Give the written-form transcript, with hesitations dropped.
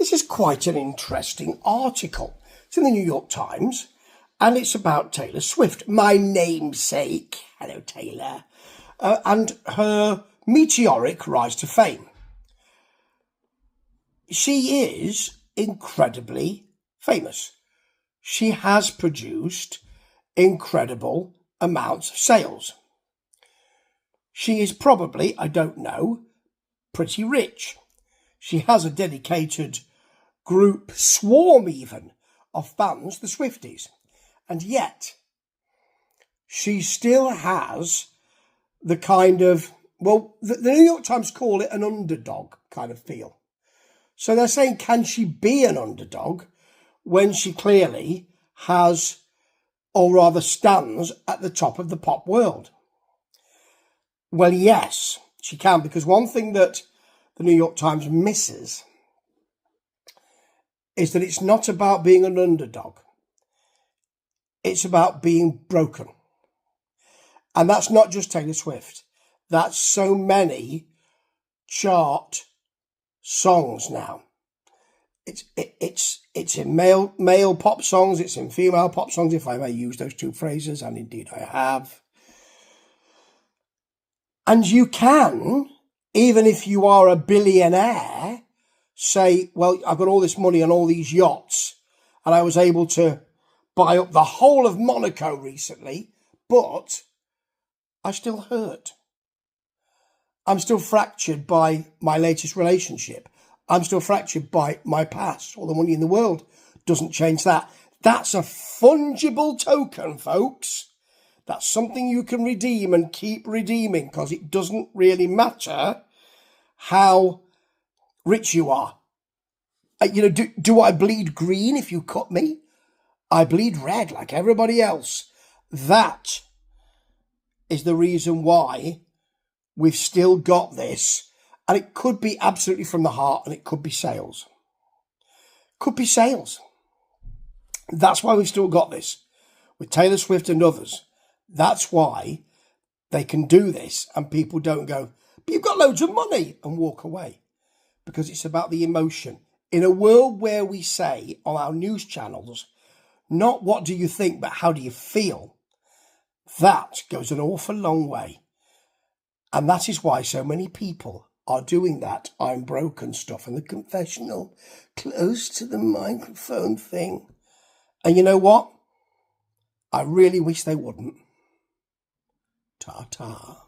This is quite an interesting article. It's in the New York Times, and it's about Taylor Swift, my namesake. Hello, Taylor. And her meteoric rise to fame. She is incredibly famous. She has produced incredible amounts of sales. She is probably, I don't know, pretty rich. She has a dedicated group, swarm even, of fans, the Swifties. And yet, she still has the kind of, well, the New York Times call it an underdog kind of feel. So they're saying, can she be an underdog when she clearly has, or rather stands at the top of the pop world? Well, yes, she can, because one thing that the New York Times misses is that it's not about being an underdog. It's about being broken. And that's not just Taylor Swift. That's so many chart songs now. It's in male pop songs, it's in female pop songs, if I may use those two phrases, and indeed I have. And you can, even if you are a billionaire, say, well, I've got all this money and all these yachts, and I was able to buy up the whole of Monaco recently, but I still hurt. I'm still fractured by my latest relationship. I'm still fractured by my past. All the money in the world doesn't change that. That's a fungible token, folks. That's something you can redeem and keep redeeming, because it doesn't really matter how rich you are. Do I bleed green if you cut me? I bleed red like everybody else. That is the reason why we've still got this. And it could be absolutely from the heart, and it could be sales. Could be sales. That's why we've still got this with Taylor Swift and others. That's why they can do this, and people don't go, but you've got loads of money, and walk away. Because it's about the emotion. In a world where we say on our news channels, not what do you think, but how do you feel, that goes an awful long way. And that is why so many people are doing that I'm broken stuff in the confessional, close to the microphone thing. And you know what? I really wish they wouldn't. Ta-ta.